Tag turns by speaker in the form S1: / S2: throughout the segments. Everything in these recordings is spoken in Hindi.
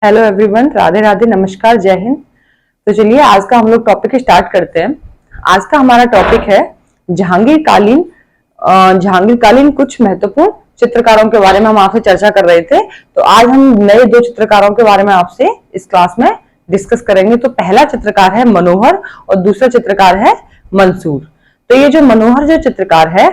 S1: हेलो एवरीवन, राधे राधे, नमस्कार, जय हिंद। तो चलिए आज का हम लोग टॉपिक स्टार्ट करते हैं। आज का हमारा टॉपिक है जहांगीर कालीन कुछ महत्वपूर्ण चित्रकारों के बारे में हम आपसे चर्चा कर रहे थे। तो आज हम नए दो चित्रकारों के बारे में आपसे इस क्लास में डिस्कस करेंगे। तो पहला चित्रकार है मनोहर और दूसरा चित्रकार है मंसूर। तो ये जो मनोहर जो चित्रकार है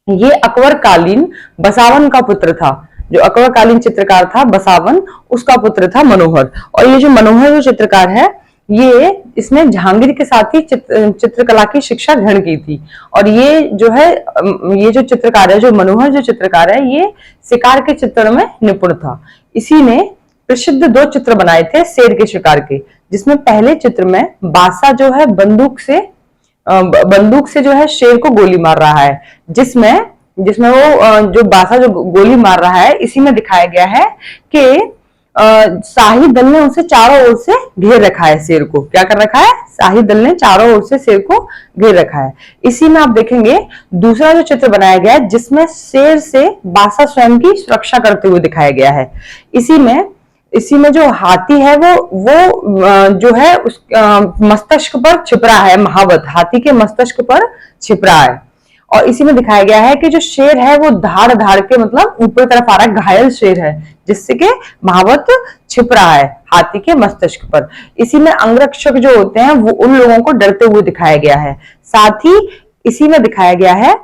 S1: ये अकबर कालीन बसावन का पुत्र था। जो अकबर कालीन चित्रकार था बसावन, उसका पुत्र था मनोहर। और ये जो मनोहर जो चित्रकार है ये इसने जहांगीर के साथ ही चित्रकला की शिक्षा ग्रहण की थी। और ये जो है ये जो चित्रकार है, जो मनोहर जो चित्रकार है, ये शिकार के चित्र में निपुण था। इसी ने प्रसिद्ध दो चित्र बनाए थे शेर के शिकार के, जिसमें पहले चित्र में बादशाह जो है बंदूक से जो है शेर को गोली मार रहा है, जिसमें जिसमें वो जो बादशाह जो गोली मार रहा है, इसी में दिखाया गया है कि शाही दल ने उसे चारों ओर से घेर रखा है। शेर को क्या कर रखा है? शाही दल ने चारों ओर से शेर को घेर रखा है। इसी में आप देखेंगे दूसरा जो चित्र बनाया गया है, जिसमें शेर से बादशाह स्वयं की सुरक्षा करते हुए दिखाया गया है। इसी में जो हाथी है वो जो है उस मस्तिष्क पर छिप रहा है। महावत हाथी के मस्तिष्क पर छिप रहा है। और इसी में दिखाया गया है कि जो शेर है वो धाड़ धाड़ के मतलब ऊपर तरफ आ रहा है, घायल शेर है, जिससे कि महावत छिप रहा है हाथी के मस्तिष्क पर। इसी में अंगरक्षक जो होते हैं वो उन लोगों को डरते हुए दिखाया गया है। साथ ही इसी में दिखाया गया है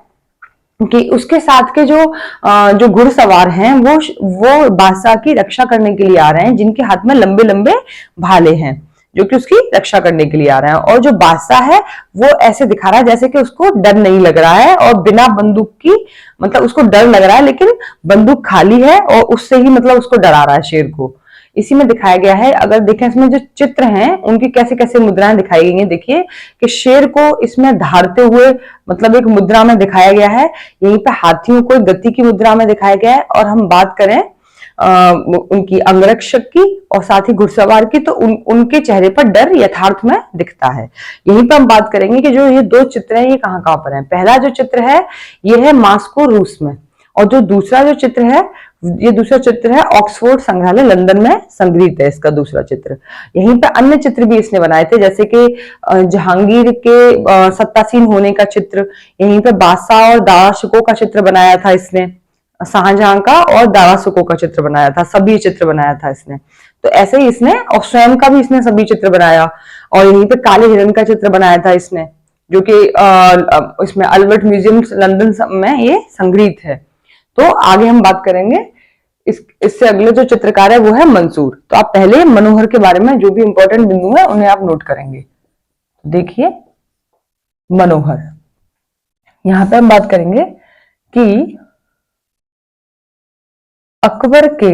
S1: कि उसके साथ के जो घुड़सवार हैं वो बादशाह की रक्षा करने के लिए आ रहे हैं, जिनके हाथ में लंबे लंबे भाले हैं, जो कि उसकी रक्षा करने के लिए आ रहे हैं। और जो बादशाह है वो ऐसे दिखा रहा है जैसे कि उसको डर नहीं लग रहा है, और बिना बंदूक की मतलब उसको डर लग रहा है, लेकिन बंदूक खाली है और उससे ही मतलब उसको डरा रहा है शेर को। इसी में दिखाया गया है, अगर देखें इसमें जो चित्र हैं उनकी कैसे कैसे मुद्राएं दिखाई गई हैं। देखिए कि शेर को इसमें धारते हुए मतलब एक मुद्रा में दिखाया गया है। यहीं पे हाथियों को गति की मुद्रा में दिखाया गया है। और हम बात करें उनकी अंगरक्षक की और साथ ही घुड़सवार की, तो उनके चेहरे पर डर यथार्थ में दिखता है। यहीं पर हम बात करेंगे कि जो ये दो चित्र हैं ये कहाँ कहाँ पर हैं। पहला जो चित्र है ये है मास्को रूस में, और जो दूसरा जो चित्र है ये दूसरा चित्र है ऑक्सफोर्ड संग्रहालय लंदन में संग्रहित है इसका दूसरा चित्र। यहीं पे अन्य चित्र भी इसने बनाए थे, जैसे कि जहांगीर के सत्तासीन होने का चित्र, यहीं पे बादशाह और दारा शिकोह का चित्र बनाया था इसने, शाहजहां का और दारा शिकोह का चित्र बनाया था, सभी चित्र बनाया था इसने। तो ऐसे ही इसने और स्वयं का भी इसने सभी चित्र बनाया। और यहीं पे काले हिरण का चित्र बनाया था इसने, जो कि इसमें अल्बर्ट म्यूजियम लंदन में ये संग्रहित है। तो आगे हम बात करेंगे इससे अगले जो चित्रकार है वो है मंसूर। तो आप पहले मनोहर के बारे में जो भी इंपॉर्टेंट बिंदु है उन्हें आप नोट करेंगे। देखिए मनोहर, यहां पे हम बात करेंगे कि अकबर के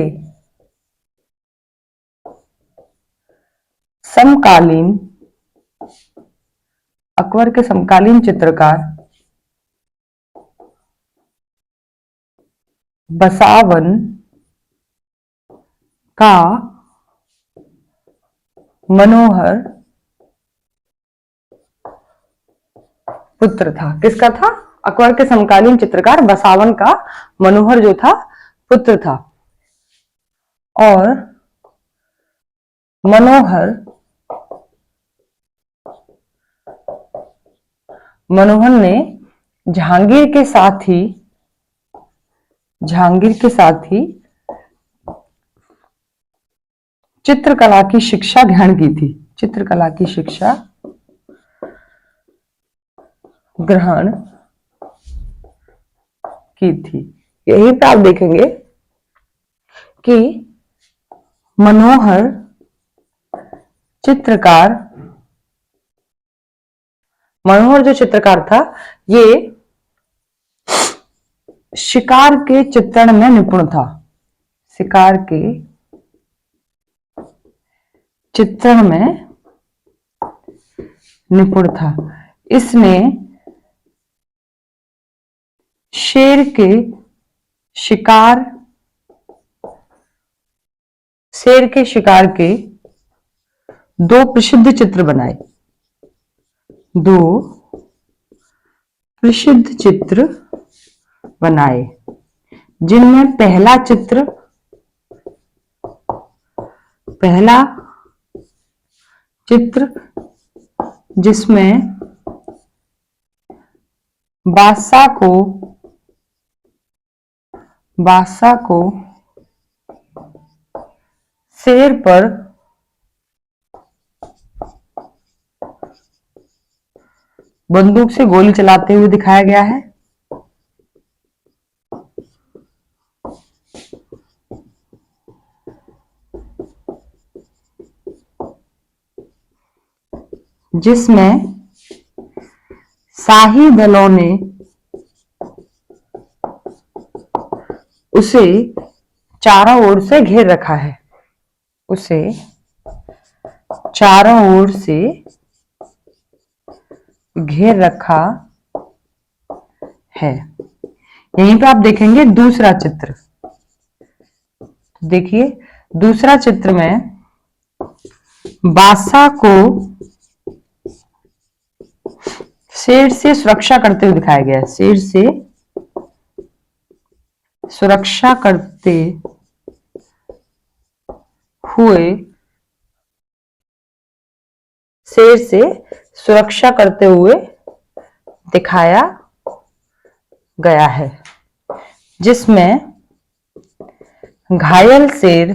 S1: समकालीन चित्रकार बसावन का मनोहर पुत्र था। किसका था? अकबर के समकालीन चित्रकार बसावन का मनोहर जो था पुत्र था। और मनोहर ने जहांगीर के साथ ही चित्रकला की शिक्षा ग्रहण की थी। चित्रकला की शिक्षा ग्रहण की थी। यहीं पे आप देखेंगे कि मनोहर जो चित्रकार था ये शिकार के चित्रण में निपुण था। शिकार के चित्रण में निपुण था। इसने शेर के शिकार के दो प्रसिद्ध चित्र बनाए, जिनमें पहला चित्र पहला चित्र जिसमें बादशाह को शेर पर बंदूक से गोली चलाते हुए दिखाया गया है। जिसमें शाही दलों ने उसे चारों ओर से घेर रखा है। उसे चारों ओर से घेर रखा है। यहीं पे आप देखेंगे दूसरा चित्र। देखिए दूसरा चित्र में बादशाह को शेर से सुरक्षा करते हुए दिखाया गया है। शेर से सुरक्षा करते हुए शेर से सुरक्षा करते हुए दिखाया गया है। जिसमें घायल शेर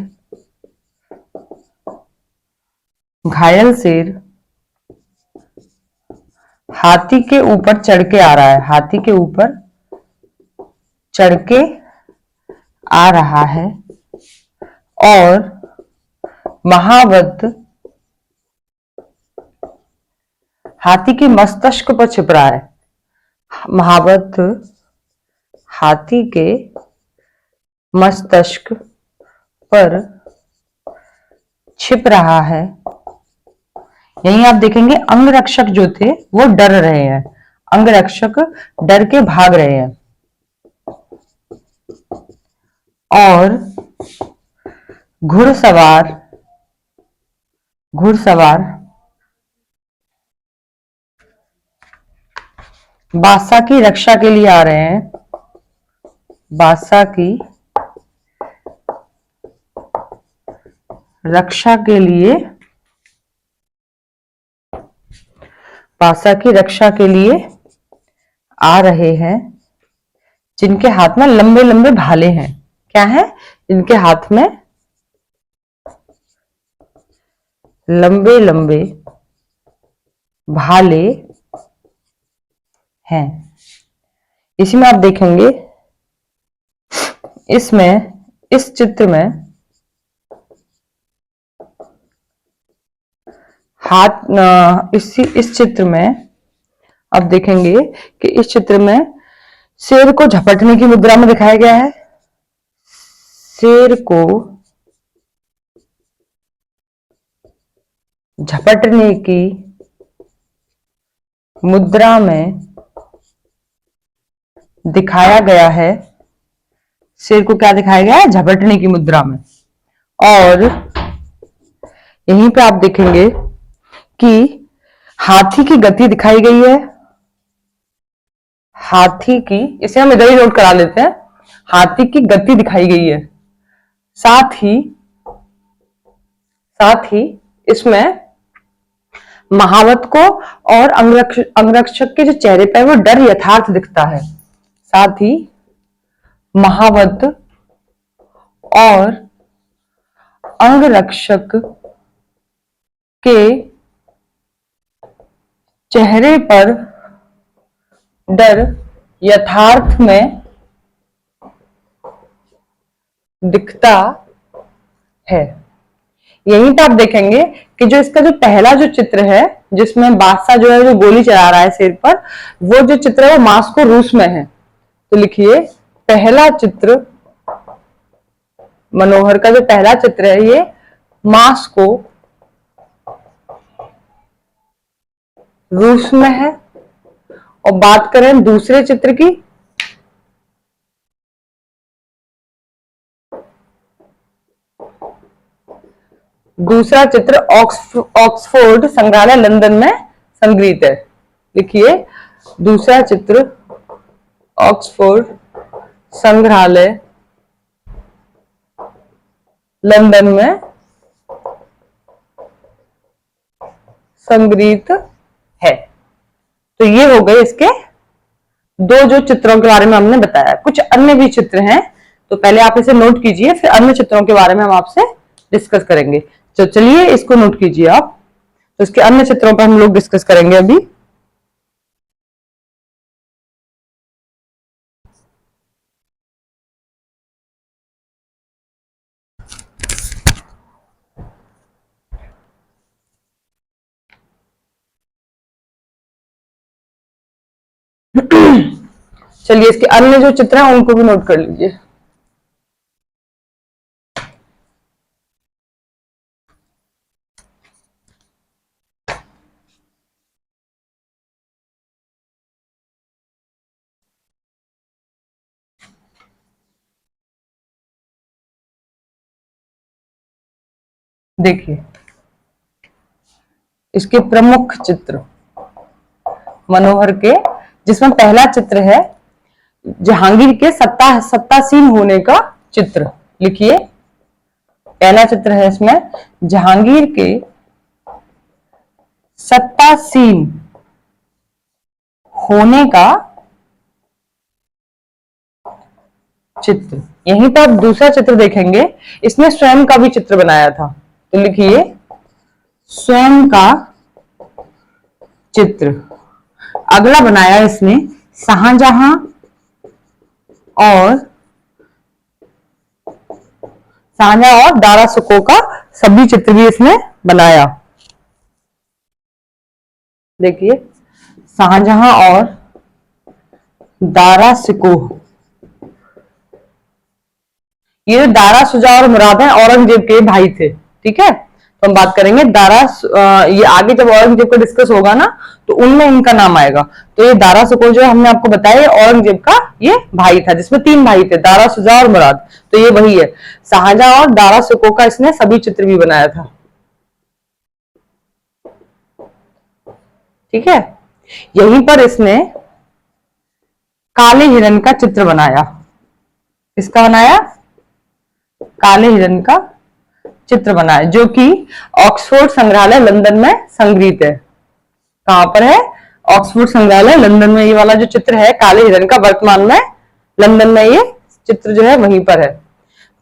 S1: हाथी के ऊपर चढ़ के आ रहा है। हाथी के ऊपर चढ़ के आ रहा है और महावत हाथी के मस्तिष्क पर छिप रहा है। महावत हाथी के मस्तिष्क पर छिप रहा है। यहीं आप देखेंगे अंगरक्षक जो थे वो डर रहे हैं। अंगरक्षक डर के भाग रहे हैं और घुड़सवार बादशाह की रक्षा के लिए आ रहे हैं। बादशाह की रक्षा के लिए आ रहे हैं। जिनके हाथ में लंबे लंबे भाले हैं। क्या है? इनके हाथ में लंबे लंबे भाले हैं। इसी में आप देखेंगे इस चित्र में इस चित्र में आप देखेंगे कि इस चित्र में शेर को झपटने की मुद्रा में दिखाया गया है। शेर को झपटने की मुद्रा में दिखाया गया है। शेर को क्या दिखाया गया है? झपटने की मुद्रा में। और यहीं पे आप देखेंगे कि हाथी की गति दिखाई गई है। हाथी की, इसे हम इधर ही नोट करा लेते हैं। हाथी की गति दिखाई गई है। साथ ही इसमें महावत को और अंगरक्षक के जो चेहरे पर वो डर यथार्थ दिखता है। साथ ही महावत और अंगरक्षक के चेहरे पर डर यथार्थ में दिखता है। यहीं पे आप देखेंगे कि जो इसका जो पहला जो चित्र है जिसमें बादशाह जो है जो गोली चला रहा है शेर पर, वो जो चित्र है वो मॉस्को रूस में है। तो लिखिए पहला चित्र, मनोहर का जो पहला चित्र है ये मॉस्को रूस में है। और बात करें दूसरे चित्र की, दूसरा चित्र ऑक्सफोर्ड संग्रहालय लंदन में संग्रहित है। लिखिए दूसरा चित्र ऑक्सफोर्ड संग्रहालय लंदन में संग्रहित है। तो ये हो गए इसके दो जो चित्रों के बारे में हमने बताया। कुछ अन्य भी चित्र हैं, तो पहले आप इसे नोट कीजिए, फिर अन्य चित्रों के बारे में हम आपसे डिस्कस करेंगे। तो चलिए इसको नोट कीजिए आप। तो इसके अन्य चित्रों पर हम लोग डिस्कस करेंगे अभी। चलिए इसके अन्य जो चित्र हैं उनको भी नोट कर लीजिए। देखिए इसके प्रमुख चित्र मनोहर के, जिसमें पहला चित्र है जहांगीर के सत्तासीन होने का चित्र। लिखिए, पहला चित्र है इसमें जहांगीर के सत्तासीन होने का चित्र। यहीं पर आप दूसरा चित्र देखेंगे, इसने स्वयं का भी चित्र बनाया था। तो लिखिए स्वयं का चित्र। अगला बनाया इसने शाहजहां और दारा सुको का सभी चित्र भी इसने बनाया। देखिए शाहजहां और दारा सिको, ये दारा शुजा और मुराद है औरंगजेब के भाई थे। ठीक है, तो हम बात करेंगे ये आगे जब औरंगजेब को डिस्कस होगा ना तो उनमें इनका नाम आएगा। तो ये दारा सुको जो हमने आपको बताया औरंगजेब का ये भाई था, जिसमें 3 भाई थे, दारा शुजा और मुराद। तो ये वही है, शाहजहां और दारा सुको का इसने सभी चित्र भी बनाया था। ठीक है, यहीं पर इसने काले हिरण का चित्र बनाया। किसका बनाया? काले हिरण का चित्र बनाया, जो कि ऑक्सफोर्ड संग्रहालय लंदन में संग्रहित है। कहां पर है? ऑक्सफोर्ड संग्रहालय लंदन में। ये वाला जो चित्र है काले हिरण का, वर्तमान में लंदन में ये चित्र जो है वहीं पर है।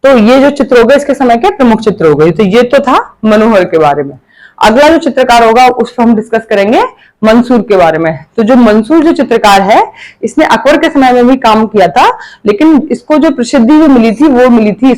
S1: तो ये जो चित्र हो गए इसके समय के प्रमुख चित्र हो गए। तो ये तो था मनोहर के बारे में। अगला जो चित्रकार होगा उस पर हम डिस्कस करेंगे मंसूर के बारे में। तो जो मंसूर जो चित्रकार है, इसने अकबर के समय में भी काम किया था, लेकिन इसको जो प्रसिद्धि जो मिली थी वो मिली थी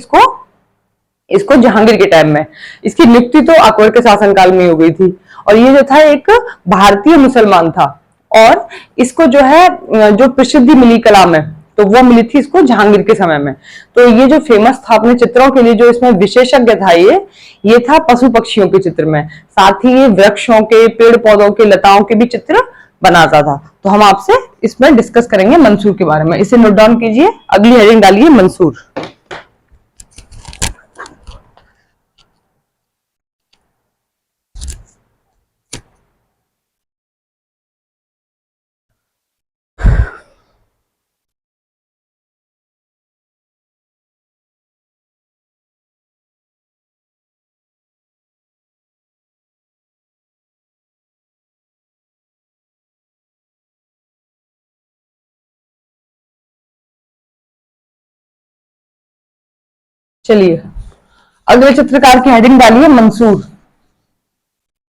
S1: इसको जहांगीर के टाइम में। इसकी नियुक्ति तो अकबर के शासनकाल में हो गई थी। और ये जो था एक भारतीय मुसलमान था, और इसको जो है जो प्रसिद्धि मिली कला में तो वो मिली थी इसको जहांगीर के समय में। तो ये जो फेमस था अपने चित्रों के लिए, जो इसमें विशेषज्ञ था ये था पशु पक्षियों के चित्र में, साथ ही ये वृक्षों के, पेड़ पौधों के, लताओं के भी चित्र बनाता था। तो हम आपसे इसमें डिस्कस करेंगे मंसूर के बारे में। इसे नोट डाउन कीजिए, अगली हेडिंग डालिए मंसूर। चलिए अगले चित्रकार की हेडिंग डालिए मंसूर।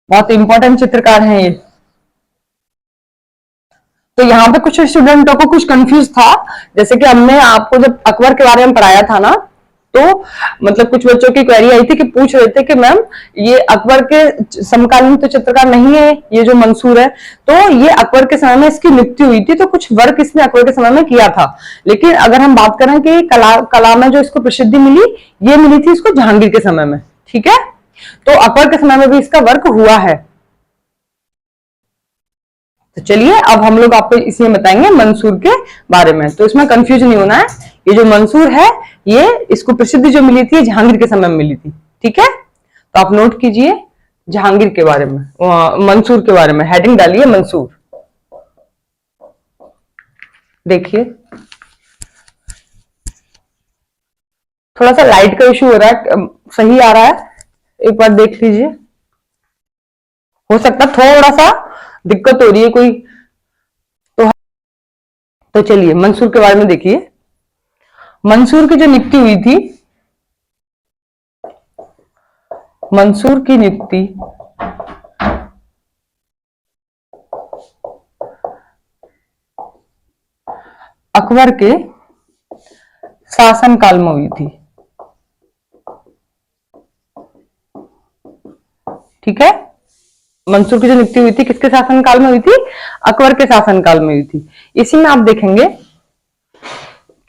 S1: बहुत इंपॉर्टेंट चित्रकार हैं ये। तो यहाँ पे कुछ स्टूडेंटों को कुछ कंफ्यूज था, जैसे कि हमने आपको जब अकबर के बारे में पढ़ाया था ना, तो मतलब कुछ बच्चों की क्वेरी आई थी कि पूछ रहे थे कि मैम ये अकबर के समकालीन तो चित्रकार नहीं है, ये जो मंसूर है, तो ये अकबर के समय में इसकी नियुक्ति हुई थी, तो कुछ वर्क इसने अकबर के समय में किया था। लेकिन अगर हम बात करें कि कला में जो इसको प्रसिद्धि मिली, ये मिली थी इसको जहांगीर के समय में। ठीक है, तो अकबर के समय में भी इसका वर्क हुआ है। तो चलिए अब हम लोग आपको इसमें बताएंगे मंसूर के बारे में। तो इसमें कंफ्यूज नहीं होना है, ये जो मंसूर है ये इसको प्रसिद्धि जो मिली थी जहांगीर के समय में मिली थी। ठीक है, तो आप नोट कीजिए जहांगीर के बारे में, मंसूर के बारे में हेडिंग डालिए मंसूर। देखिए थोड़ा सा लाइट का इशू हो रहा है, सही आ रहा है, एक बार देख लीजिए। हो सकता थोड़ा सा दिक्कत हो रही है कोई तो चलिए मंसूर के बारे में देखिए। मंसूर की जो नियुक्ति हुई थी, मंसूर की नियुक्ति अकबर के शासनकाल में हुई थी। ठीक है, मंसूर की जो नियुक्ति हुई थी किसके शासनकाल में हुई थी? अकबर के शासनकाल में हुई थी। इसी में आप देखेंगे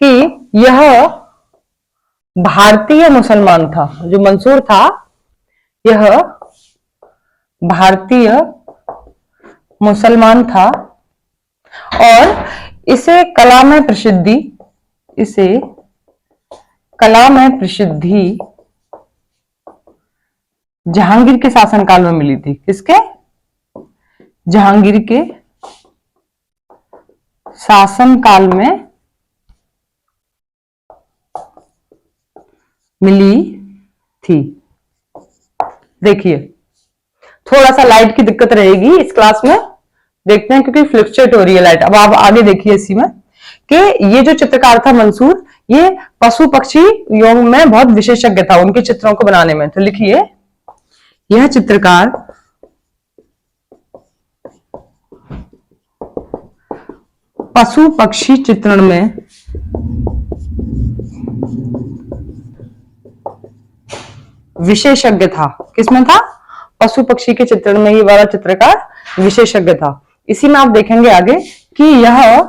S1: कि यह भारतीय मुसलमान था। जो मंसूर था यह भारतीय मुसलमान था और इसे कला में प्रसिद्धि, इसे कला में प्रसिद्धि जहांगीर के शासनकाल में मिली थी। किसके? जहांगीर के शासनकाल में मिली थी। देखिए थोड़ा सा लाइट की दिक्कत रहेगी इस क्लास में, देखते हैं क्योंकि फ्लक्चुएट हो रही है लाइट। अब आप आगे देखिए इसी में कि ये जो चित्रकार था मंसूर, ये पशु पक्षी योग में बहुत विशेषज्ञ था उनके चित्रों को बनाने में। तो लिखिए यह चित्रकार पशु पक्षी चित्रण में विशेषज्ञ था। किसमें था? पशु पक्षी के चित्रण में ये वाला चित्रकार विशेषज्ञ था। इसी में आप देखेंगे आगे कि यह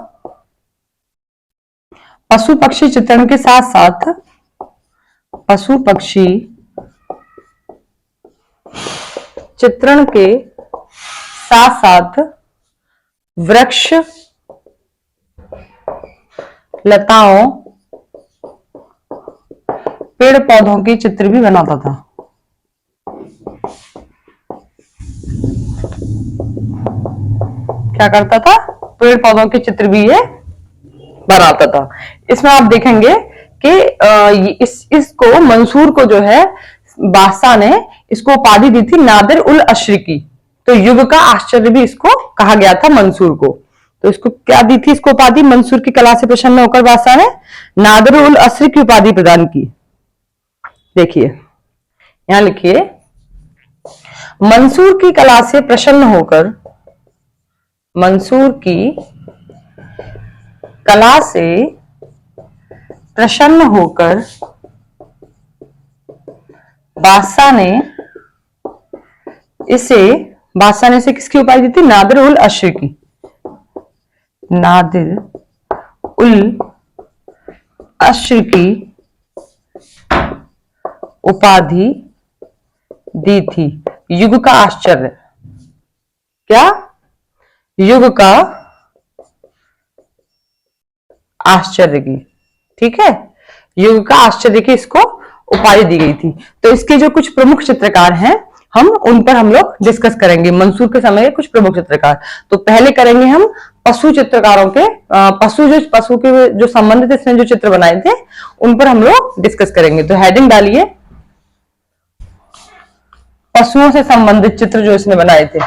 S1: पशु पक्षी चित्रण के साथ साथ पशु पक्षी चित्रण के साथ साथ वृक्ष लताओं पेड़ पौधों के चित्र भी बनाता था। क्या करता था? पेड़ पौधों के चित्र भी ये बनाता था। इसमें आप देखेंगे कि इसको मंसूर को जो है बादशाह ने इसको उपाधि दी थी नादिर उल अश्र की। तो युग का आश्चर्य भी इसको कहा गया था मंसूर को। तो इसको क्या दी थी इसको उपाधि? मंसूर की कला से प्रसन्न होकर बादशाह ने नादिर उल अश्र की उपाधि प्रदान की। देखिए यहां लिखिए मंसूर की कला से प्रसन्न होकर, मंसूर की कला से प्रसन्न होकर बादशाह ने इसे किसकी उपाधि दी थी? नादिर उल अश्र की। नादिर उल अश्र की उपाधि दी थी। युग का आश्चर्य। क्या? युग का आश्चर्य की। ठीक है, युग का आश्चर्य की इसको उपाधि दी गई थी। तो इसके जो कुछ प्रमुख चित्रकार हैं हम उन पर हम लोग डिस्कस करेंगे। मंसूर के समय कुछ प्रमुख चित्रकार। तो पहले करेंगे हम पशु चित्रकारों के, पशु के जो संबंधित इसने जो चित्र बनाए थे उन पर हम लोग डिस्कस करेंगे। तो हेडिंग डालिए पशुओं से संबंधित चित्र जो इसने बनाए थे।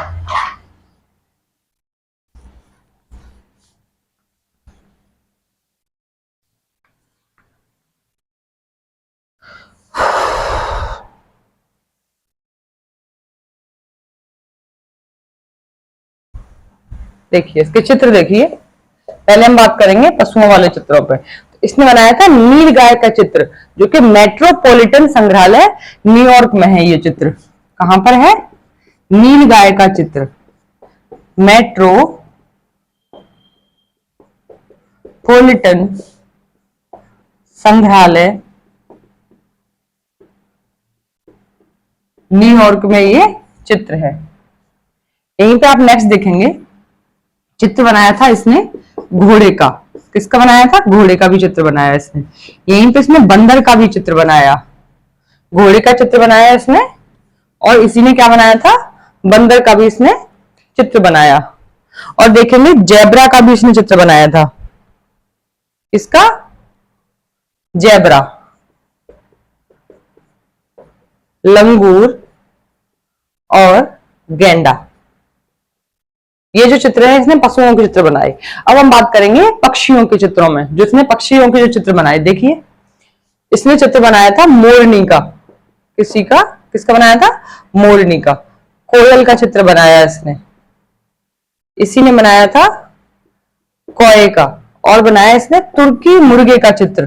S1: देखिए इसके चित्र देखिए। पहले हम बात करेंगे पशुओं वाले चित्रों पर। तो इसने बनाया था नील गाय का चित्र जो कि मेट्रोपॉलिटन संग्रहालय न्यूयॉर्क में है। ये चित्र कहां पर है? नील गाय का चित्र मेट्रोपॉलिटन संग्रहालय न्यूयॉर्क में ये चित्र है। यहीं पे आप नेक्स्ट देखेंगे चित्र बनाया था इसने घोड़े का। किसका बनाया था? घोड़े का भी चित्र बनाया इसने। यहीं पे इसने बंदर का भी चित्र बनाया, घोड़े का चित्र बनाया इसने और इसी ने क्या बनाया था? बंदर का भी इसने चित्र बनाया। और देखेंगे जेब्रा का भी इसने चित्र बनाया था। इसका जेब्रा, लंगूर और गेंडा। ये जो चित्र है इसने पशुओं के चित्र बनाए। अब हम बात करेंगे पक्षियों के चित्रों में, जिसने पक्षियों के जो चित्र बनाए। देखिए इसने चित्र बनाया था मोरनी का। किसी का, किसका बनाया था? मोरनी का। कोयल का चित्र बनाया इसने। इसी ने बनाया था कौए का। और बनाया इसने तुर्की मुर्गे का चित्र।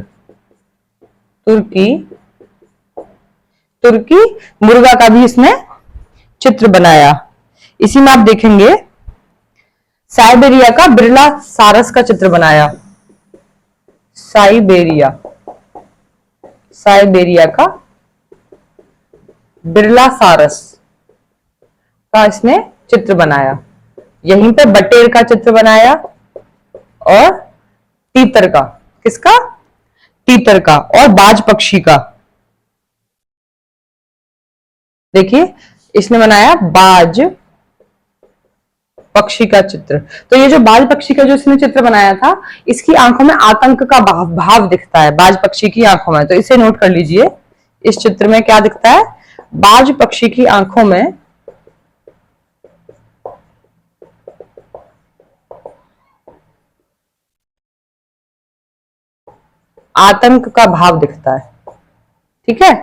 S1: तुर्की मुर्गा का भी इसने चित्र बनाया। इसी में आप देखेंगे साइबेरिया का बिरला सारस का चित्र बनाया। साइबेरिया का बिरला सारस का इसने चित्र बनाया। यहीं पे बटेर का चित्र बनाया और तीतर का। किसका? तीतर का। और बाज पक्षी का। देखिए इसने बनाया बाज पक्षी का चित्र। तो ये जो बाज पक्षी का जो इसने चित्र बनाया था, इसकी आंखों में आतंक का भाव दिखता है बाज पक्षी की आंखों में। तो इसे नोट कर लीजिए। इस चित्र में क्या दिखता है? बाज पक्षी की आंखों में आतंक का भाव दिखता है। ठीक है,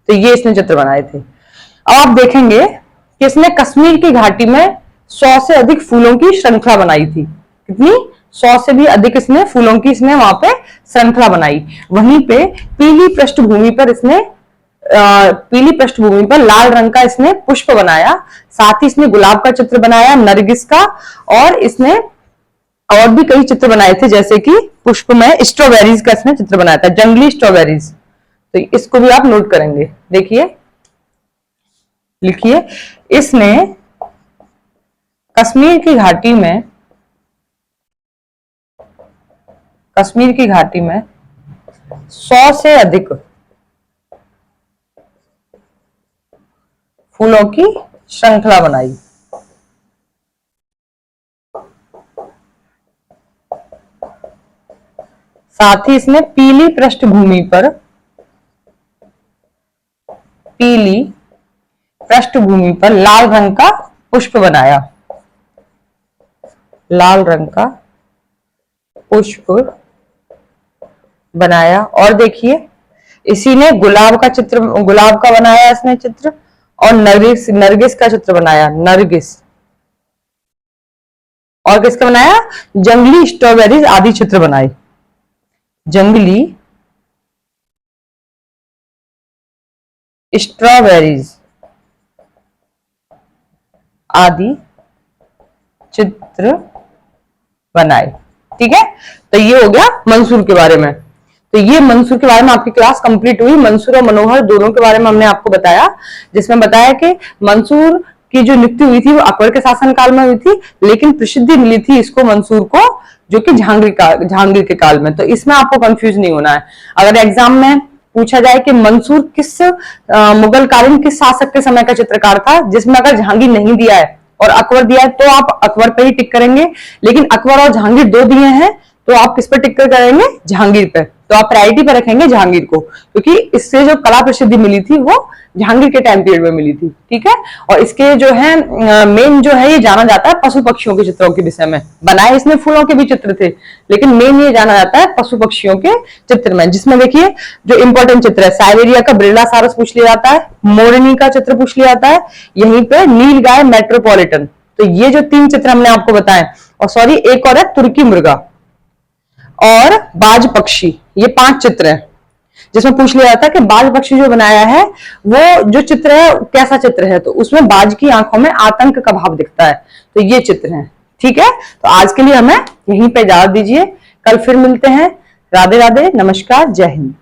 S1: तो ये इसने चित्र बनाए थे। अब आप देखेंगे कि इसने कश्मीर की घाटी में 100 से अधिक फूलों की श्रृंखला बनाई थी। कितनी? 100 से भी अधिक इसने फूलों की इसने वहां पे श्रृंखला बनाई। वहीं पे पीली पृष्ठभूमि पर लाल रंग का इसने पुष्प बनाया। साथ ही इसने गुलाब का चित्र बनाया, नरगिस का, और इसने और भी कई चित्र बनाए थे, जैसे कि पुष्प में स्ट्रॉबेरीज का इसने चित्र बनाया था, जंगली स्ट्रॉबेरीज। तो इसको भी आप नोट करेंगे। देखिए, लिखिए, इसने कश्मीर की घाटी में 100 से अधिक फूलों की श्रृंखला बनाई। साथ ही इसने पीली पृष्ठभूमि पर लाल रंग का पुष्प बनाया। लाल रंग का पुष्प बनाया। और देखिए, इसी ने गुलाब का बनाया इसने चित्र, और नरगिस का चित्र बनाया, नरगिस। और किसका बनाया? जंगली स्ट्रॉबेरीज आदि चित्र बनाए। जंगली स्ट्रॉबेरीज आदि चित्र बनाए। ठीक है, तो ये हो गया मंसूर के बारे में। तो ये मंसूर के बारे में आपकी क्लास कंप्लीट हुई। मंसूर और मनोहर दोनों के बारे में हमने आपको बताया, जिसमें बताया कि मंसूर की जो नियुक्ति हुई थी वो अकबर के शासनकाल में हुई थी, लेकिन प्रसिद्धि मिली थी इसको, मंसूर को, जो कि जहांगीर के काल में। तो इसमें आपको कंफ्यूज नहीं होना है। अगर एग्जाम में पूछा जाए कि मंसूर किस मुगलकालीन किस शासक के समय का चित्रकार था, जिसमें अगर जहांगीर नहीं दिया है और अकबर दिया है, तो आप अकबर पे ही टिक करेंगे। लेकिन अकबर और जहांगीर दो दिए हैं, तो आप किस पर टिक करेंगे? जहांगीर पे। तो आप प्रायोरिटी पे रखेंगे जहांगीर को, क्योंकि इससे जो कला प्रसिद्धि मिली थी वो जहांगीर के टाइम पीरियड में मिली थी। ठीक है, और इसके जो है मेन जो है ये जाना जाता है पशु पक्षियों के चित्रों के विषय में। बनाए इसने फूलों के भी चित्र थे, लेकिन मेन ये जाना जाता है पशु पक्षियों के चित्र में। जिसमें देखिए जो इंपॉर्टेंट चित्र है, साइबेरिया का बिरला सारस पूछ लिया जाता है, मोरनी का चित्र पूछ लिया जाता है, यहीं पे नील गाय मेट्रोपॉलिटन। तो ये जो 3 चित्र हमने आपको बताए, और सॉरी एक और है तुर्की मुर्गा और बाज पक्षी, ये 5 चित्र हैं, जिसमें पूछ लिया जाता है कि बाज पक्षी जो बनाया है वो जो चित्र है कैसा चित्र है। तो उसमें बाज की आंखों में आतंक का भाव दिखता है। तो ये चित्र है। ठीक है, तो आज के लिए हमें यहीं पे इजाजत दीजिए, कल फिर मिलते हैं। राधे राधे, नमस्कार, जय हिंद।